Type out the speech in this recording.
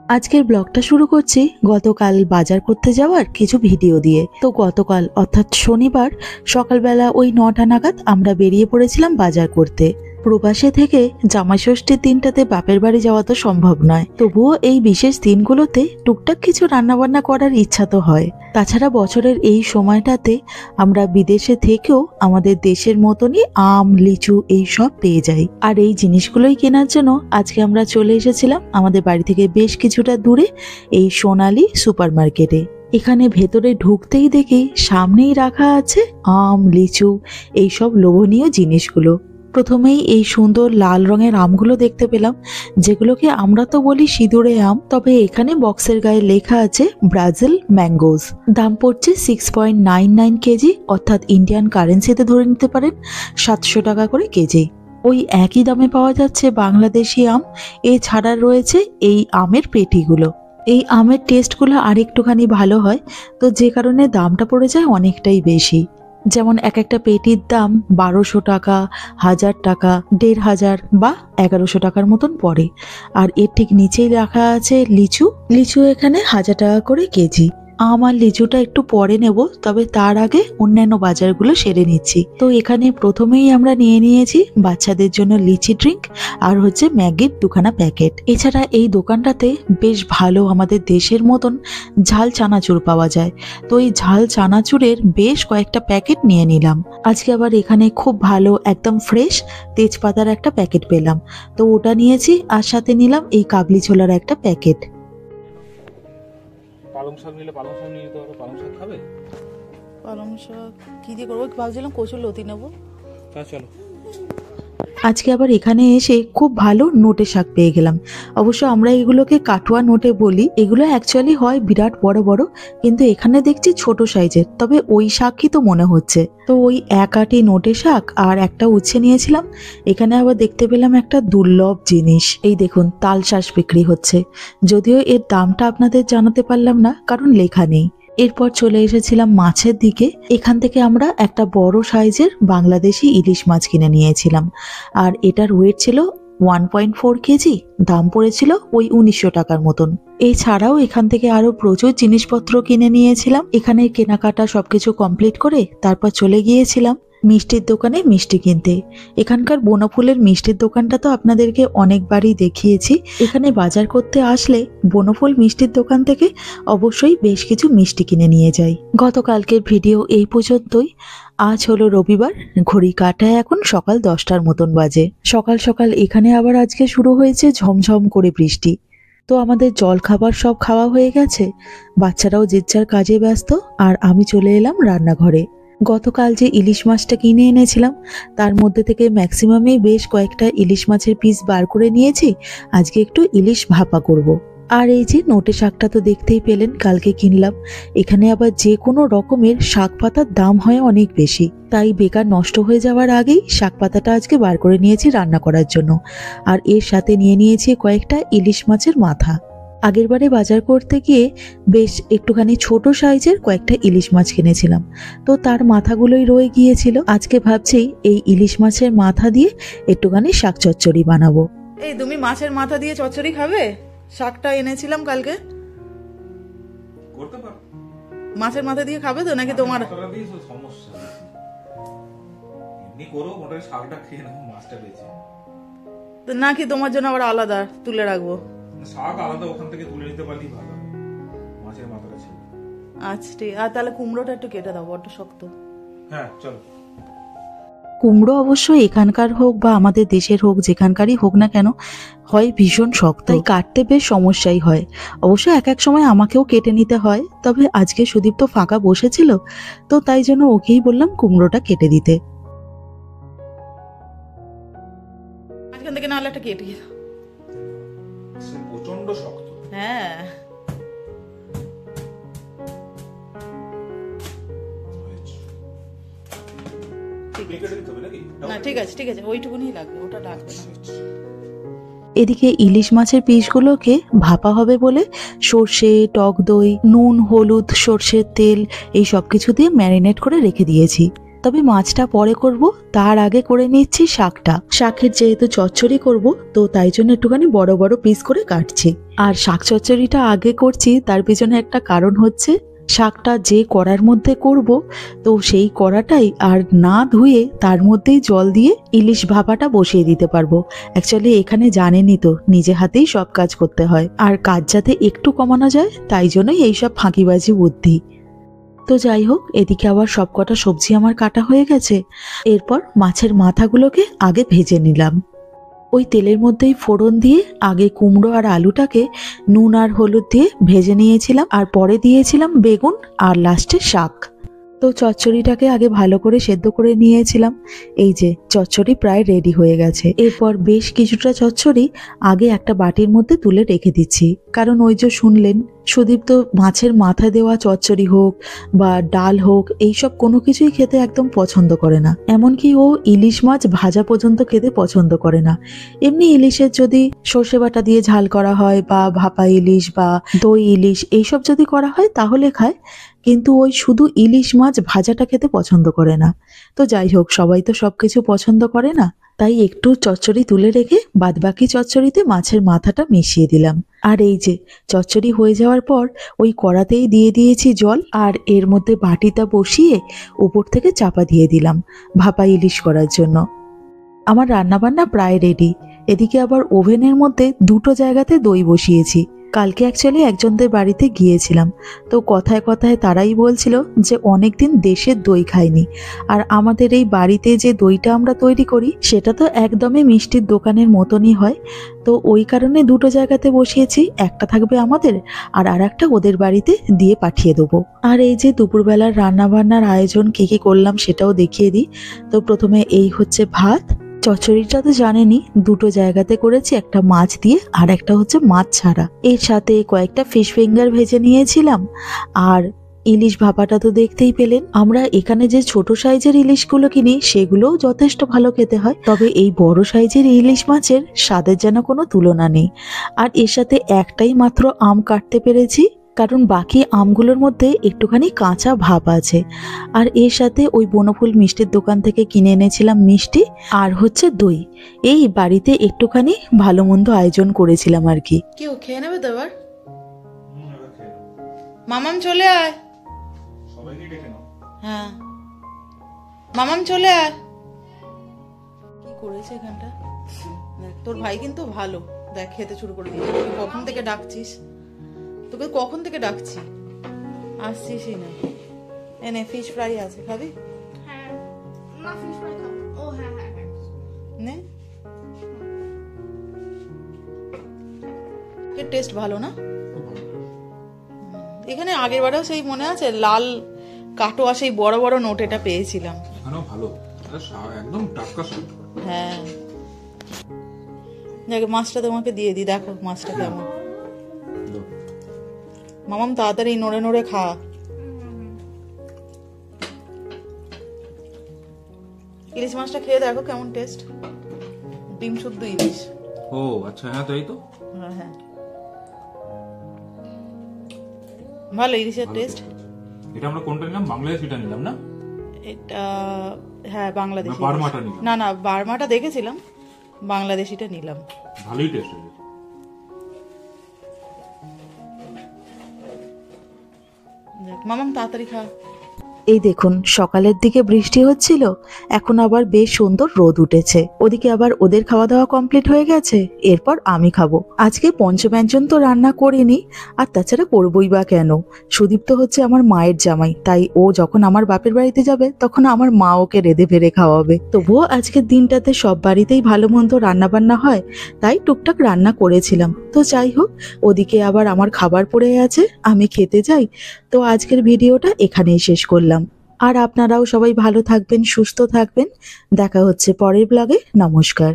আজকের ব্লগটা শুরু করছি গতকাল বাজার করতে যাওয়ার কিছু ভিডিও দিয়ে। তো গতকাল অর্থাৎ শনিবার সকালবেলা ওই 9টা নাগাদ আমরা বেরিয়ে পড়েছিলাম বাজার করতে। প্রবাসে থেকে জামাই ষষ্ঠীর দিনটাতে বাপের বাড়ি যাওয়া তো সম্ভব নয়, তবুও এই বিশেষ দিনগুলোতে টুকটাক কিছু রান্নাবান্না করার ইচ্ছা তো হয়। তাছাড়া বছরের এই সময়টাতে আমরা বিদেশে থেকেও আমাদের দেশের মতনই আম, লিচু এই সব পেয়ে যাই। আর এই জিনিসগুলোই কেনার জন্য আজকে আমরা চলে এসেছিলাম আমাদের বাড়ি থেকে বেশ কিছুটা দূরে এই সোনালী সুপার মার্কেটে। এখানে ভেতরে ঢুকতেই দেখি সামনেই রাখা আছে আম, লিচু এইসব লোভনীয় জিনিসগুলো। প্রথমেই এই সুন্দর লাল রঙের আমগুলো দেখতে পেলাম, যেগুলোকে আমরা তো বলি সিঁদুরে আম, তবে এখানে বক্সের গায়ে লেখা আছে ব্রাজিল ম্যাঙ্গোজ। দাম পড়ছে 6.99 কেজি, অর্থাৎ ইন্ডিয়ান কারেন্সিতে ধরে নিতে পারেন 700 টাকা করে কেজি। ওই একই দামে পাওয়া যাচ্ছে বাংলাদেশি আম। এছাড়া রয়েছে এই আমের পেটিগুলো। এই আমের টেস্টগুলো আর একটুখানি ভালো হয়, তো যে কারণে দামটা পড়ে যায় অনেকটাই বেশি। যেমন এক একটা পেটির দাম 1200 টাকা, 1000 টাকা, 1500 বা 1100 টাকার মতন পড়ে। আর এর ঠিক নিচেই রাখা আছে লিচু। লিচু এখানে 1000 টাকা করে কেজি। আম আর লিচুটা একটু পরে নেব, তবে তার আগে অন্যান্য বাজারগুলো সেরে নিচ্ছি। তো এখানে প্রথমেই আমরা নিয়ে নিয়েছি বাচ্চাদের জন্য লিচি ড্রিঙ্ক আর হচ্ছে ম্যাগির দুখানা প্যাকেট। এছাড়া এই দোকানটাতে বেশ ভালো আমাদের দেশের মতন ঝাল চানাচুর পাওয়া যায়, তো এই ঝাল চানাচুরের বেশ কয়েকটা প্যাকেট নিয়ে নিলাম। আজকে আবার এখানে খুব ভালো একদম ফ্রেশ তেজপাতার একটা প্যাকেট পেলাম, তো ওটা নিয়েছি। আর সাথে নিলাম এই কাবলি ছোলার একটা প্যাকেট। পালং শাক নিলে পালং শাক নিয়ে যেতে হবে। পালং শাক খাবে? পালং শাক কি দিয়ে করবো ভাবছিলাম, কচুর লতি নেবো। হ্যাঁ চলো। আজকে আবার এখানে এসে খুব ভালো নোটে শাক পেয়ে গেলাম। অবশ্য আমরা এগুলোকে কাটুয়া নোটে বলি। এগুলো অ্যাকচুয়ালি হয় বিরাট বড় বড়, কিন্তু এখানে দেখছি ছোট সাইজের, তবে ওই শাকই তো মনে হচ্ছে। তো ওই এক আটি নোটে শাক আর একটা উচ্ছে নিয়েছিলাম। এখানে আবার দেখতে পেলাম একটা দুর্লভ জিনিস, এই দেখুন তাল শাঁস বিক্রি হচ্ছে। যদিও এর দামটা আপনাদের জানাতে পারলাম না, কারণ লেখা নেই। এরপর চলে এসেছিলাম মাছের দিকে। এখান থেকে আমরা একটা বড় সাইজের বাংলাদেশি ইলিশ মাছ কিনে নিয়েছিলাম, আর এটার ওয়েট ছিল 1.4 কেজি। দাম পড়েছিল ওই 1900 টাকার মতন। এছাড়াও এখান থেকে আরো প্রচুর জিনিসপত্র কিনে নিয়েছিলাম। এখানে কেনাকাটা সবকিছু কমপ্লিট করে তারপর চলে গিয়েছিলাম মিষ্টির দোকানে মিষ্টি কিনতে। এখানকার বনফুলের মিষ্টির দোকানটা তো আপনাদেরকে অনেকবারই দেখিয়েছি। এখানে বাজার করতে আসলে বনফুল মিষ্টির দোকান থেকে অবশ্যই বেশ কিছু মিষ্টি কিনে নিয়ে যাই। গতকালকের ভিডিও এই পর্যন্তই। আজ হলো রবিবার, ঘড়ি কাটায় এখন সকাল 10টার মতন বাজে। সকাল সকাল এখানে আবার আজকে শুরু হয়েছে ঝমঝম করে বৃষ্টি। তো আমাদের জল খাবার সব খাওয়া হয়ে গেছে, বাচ্চারাও যে যার কাজে ব্যস্ত, আর আমি চলে এলাম রান্নাঘরে। গতকাল যে ইলিশ মাছটা কিনে এনেছিলাম তার মধ্যে থেকে ম্যাক্সিমামই বেশ কয়েকটা ইলিশ মাছের পিস বার করে নিয়েছি। আজকে একটু ইলিশ ভাপা করব। আর এই যে নোটে শাকটা তো দেখতেই পেলেন, কালকে কিনলাম। এখানে আবার যে কোনো রকমের শাক পাতার দাম হয় অনেক বেশি, তাই বেকার নষ্ট হয়ে যাওয়ার আগেই শাক পাতাটা আজকে বার করে নিয়েছি রান্না করার জন্য। আর এর সাথে নিয়ে নিয়েছি কয়েকটা ইলিশ মাছের মাথা। আগের বারে বাজার করতে গিয়ে বেশ একটুখানি ছোট সাইজের কয়েকটা ইলিশ মাছ কিনেছিলাম, তো তার মাথাগুলোই রয়ে গিয়েছিল। আজকে ভাবছি এই ইলিশ মাছের মাথা দিয়ে একটুখানি শাক চচ্চড়ি বানাবো। এই তুমি মাছের মাথা দিয়ে চচ্চড়ি খাবে? শাকটা এনেছিলাম কালকে। করতে পারো। মাছের মাথা দিয়ে খাবে তো নাকি তোমার? সমস্যা এমনি করো, মোটামুটি শাকটা খেয়ে নাও, মাছটা বেঁচে নাকি তোমার জন্য আবার আলাদা তুলে রাখবো? শাক আলাদা ওখান থেকে তুলে নিতে পারলেই ভালো হবে, মাছের মাথাটা ছিল। আচ্ছা ঠিক। আর তাহলে কুমড়োটা একটু কেটে দাও, বড্ড শক্ত। হ্যাঁ চলো। কুমড়ো অবশ্য এখানকার হোক বা আমাদের দেশের হোক, যেখানকারই হোক না কেন, হয় ভীষণ শক্ত, তাই কাটতে বেশ সমস্যাই হয়। অবশ্য এক এক সময় আমাকেও কেটে নিতে হয়, তবে আজকে সুদীপ তো ফাঁকা বসেছিল, তো তাই জন্য ওকেই বললাম কুমড়োটা কেটে দিতে। মাঝখান থেকে নাহলে একটা কেটে দাও। প্রচন্ড শক্ত। হ্যাঁ না ঠিক আছে ঠিক আছে, ওইটুকুনি লাগবে, ওটা লাগবে না। এদিকে ইলিশ মাছের পিসগুলোকে ভাপা হবে বলে সর্ষে, টক দই, নুন, হলুদ, সর্ষের তেল এই সব কিছু দিয়ে ম্যারিনেট করে রেখে দিয়েছি। তবে মাছটা পরে করব, তার আগে করে নিচ্ছি শাকটা। শাকের যেহেতু চচ্চড়ি করব, তো তাই জন্য একটুখানি বড় বড় পিস করে কাটছি। আর শাক চচ্চড়িটা আগে করছি তার পিছনে একটা কারণ হচ্ছে, শাকটা যে কড়ার মধ্যে করব, তো সেই কড়াটাই আর না ধুয়ে তার মধ্যেই জল দিয়ে ইলিশ ভাপাটা বসিয়ে দিতে পারবো। অ্যাকচুয়ালি এখানে জানেনই তো, নিজে হাতেই সব কাজ করতে হয়, আর কাজ যাতে একটু কমানো যায় তাই জন্যই এইসব ফাঁকিবাজি বুদ্ধি। তো যাই হোক, এদিকে আবার সব কটা সবজি আমার কাটা হয়ে গেছে। এরপর মাছের মাথাগুলোকে আগে ভেজে নিলাম। ওই তেলের মধ্যেই ফোড়ন দিয়ে আগে কুমড়ো আর আলুটাকে নুন আর হলুদ দিয়ে ভেজে নিয়েছিলাম, আর পরে দিয়েছিলাম বেগুন আর লাস্টে শাক। তো চচ্চড়িটাকে আগে ভালো করে সেদ্ধ করে নিয়েছিলাম। এই যে চচ্চড়ি প্রায় রেডি হয়ে গেছে। এরপর বেশ কিছুটা চচ্চড়ি আগে একটা বাটির মধ্যে তুলে রেখে দিচ্ছি, কারণ ওই যে শুনলেন সুদীপ তো মাছের মাথা দেওয়া চচ্চড়ি হোক বা ডাল হোক, এইসব কোনো কিছুই খেতে একদম পছন্দ করে না। এমনকি ও ইলিশ মাছ ভাজা পর্যন্ত খেতে পছন্দ করে না। এমনি ইলিশের যদি সর্ষে বাটা দিয়ে ঝাল করা হয় বা ভাপা ইলিশ বা দই ইলিশ এইসব যদি করা হয় তাহলে খায়, কিন্তু ওই শুধু ইলিশ মাছ ভাজাটা খেতে পছন্দ করে না। তো যাই হোক, সবাই তো সবকিছু পছন্দ করে না, তাই একটু চচ্চড়ি তুলে রেখে বাদবাকি চচ্চড়িতে মাছের মাথাটা মিশিয়ে দিলাম। আর এই যে চচ্চড়ি হয়ে যাওয়ার পর ওই কড়াতেই দিয়ে দিয়েছি জল, আর এর মধ্যে বাটিটা বসিয়ে উপর থেকে চাপা দিয়ে দিলাম ভাপা ইলিশ করার জন্য। আমার রান্নাবান্না প্রায় রেডি। এদিকে আবার ওভেনের মধ্যে দুটো জায়গাতে দই বসিয়েছি। কালকে অ্যাকচুয়ালি একজনদের বাড়িতে গিয়েছিলাম, তো কথায় কথায় তারাই বলছিল যে অনেকদিন দেশের দই খায়নি। আর আমাদের এই বাড়িতে যে দইটা আমরা তৈরি করি সেটা তো একদমই মিষ্টির দোকানের মতনই হয়। তো ওই কারণে দুটো জায়গাতে বসিয়েছি, একটা থাকবে আমাদের আর একটা ওদের বাড়িতে দিয়ে পাঠিয়ে দেবো। আর এই যে দুপুরবেলার রান্নাবান্নার আয়োজন কী কী করলাম সেটাও দেখিয়ে দিই। তো প্রথমে এই হচ্ছে ভাত। চচ্চড়িটা তো জানেনই, দুটো জায়গাতে করেছি, একটা মাছ দিয়ে আর একটা হচ্ছে মাছ ছাড়া। এর সাথে কয়েকটা ফিশ ফিঙ্গার ভেজে নিয়েছিলাম। আর ইলিশ ভাপাটা তো দেখতেই পেলেন। আমরা এখানে যে ছোট সাইজের ইলিশগুলো কিনি সেগুলোও যথেষ্ট ভালো খেতে হয়, তবে এই বড় সাইজের ইলিশ মাছের স্বাদের যেন কোনো তুলনা নেই। আর এর সাথে একটাই মাত্র আম কাটতে পেরেছি, কারণ বাকি আমগুলোর মধ্যে একটুখানি কাঁচা ভাব আছে। আর এর সাথে ওই বনফুল মিষ্টির দোকান থেকে কিনে এনেছিলাম মিষ্টি আর হচ্ছে দই। এই বাড়িতে একটুখানি ভালো মন্দ আয়োজন করেছিলাম আর কি। কেউ খেয়ে নেবে তো এবার? এবার খেয়ে নাও। মামাম চলে আয়। সবাইকে ডেকে নাও। হ্যাঁ, মামাম চলে আয়। কি করেছে এখানটা? দেখ, তোর ভাই কিন্তু ভালো। দেখ, খেতে শুরু করে দিয়েছে। তুই কখন থেকে ডাকছিস? তোকে কখন থেকে ডাকছি, আসছিসই না। এনে ফিশ ফ্রাই আছে, খাবি? হ্যাঁ, না ফিশ ফ্রাই খাবো। ও হ্যাঁ হ্যাঁ হ্যাঁ। নে, এর টেস্ট ভালো না? এখানে আগের বারেও সেই মনে আছে লাল কাটোয়া সেই বড় বড় নোট এটা পেয়েছিলাম। এখানেও ভালো, একদম টাটকা শাক। হ্যাঁ, দেখ মাছটা তোমাকে দিয়ে দিই, দেখো মাছটা কেমন। মামাম তাড়াতাড়ি নড়ে নড়ে খা। ইলিশ মাছটা খেয়ে দেখো কেমন টেস্ট। ডিম শুদ্ধ ইলিশ। ও আচ্ছা, হ্যাঁ তাই তো। হ্যাঁ হ্যাঁ, ভালো ইলিশের টেস্ট। এটা আমরা কোনটা নিলাম? বাংলাদেশিটা নিলাম না? এটা হ্যাঁ বাংলাদেশি। বার্মাটা নিলাম? না না, বার্মাটা দেখেছিলাম, বাংলাদেশিটা নিলাম। ভালোই টেস্ট হয়েছে। মামাম তাড়াতাড়ি খা। এই দেখুন, সকালের দিকে বৃষ্টি হচ্ছিল, এখন আবার বেশ সুন্দর রোদ উঠেছে। ওদিকে আবার ওদের খাওয়া দাওয়া কমপ্লিট হয়ে গেছে, এরপর আমি খাবো। আজকে পঞ্চব্যঞ্জন তো রান্না করিনি, আর তাছাড়া করবই বা কেন? সুদীপ তো হচ্ছে আমার মায়ের জামাই, তাই ও যখন আমার বাপের বাড়িতে যাবে তখন আমার মা ওকে রেঁধে ফেরে খাওয়াবে। তবুও আজকের দিনটাতে সব বাড়িতেই ভালো মন্দ রান্না বান্না হয়, তাই টুকটাক রান্না করেছিলাম। তো যাই হোক, ওদিকে আবার আমার খাবার পড়ে আছে, আমি খেতে যাই। তো আজকের ভিডিওটা এখানেই শেষ করলাম। আর আপনারাও সবাই ভালো থাকবেন, সুস্থ থাকবেন। দেখা হচ্ছে পরের ব্লগে। নমস্কার।